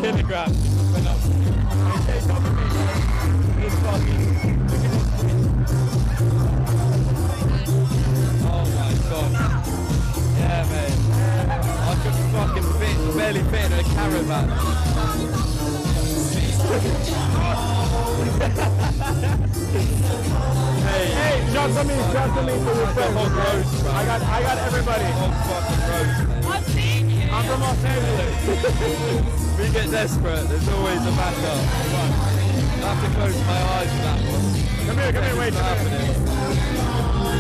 kilograms went up. Okay, come with me. This fucking. Look at this bitch. Oh my god. Yeah, mate. I could fucking barely fit in a caravan. Hey, shout to me for your friends. I got everybody. Whole fucking roast, mate. I've seen you. I'm from Los Angeles. We get desperate, there's always a backup. Right. I have to close my eyes for that one. Come here, wait. Come on,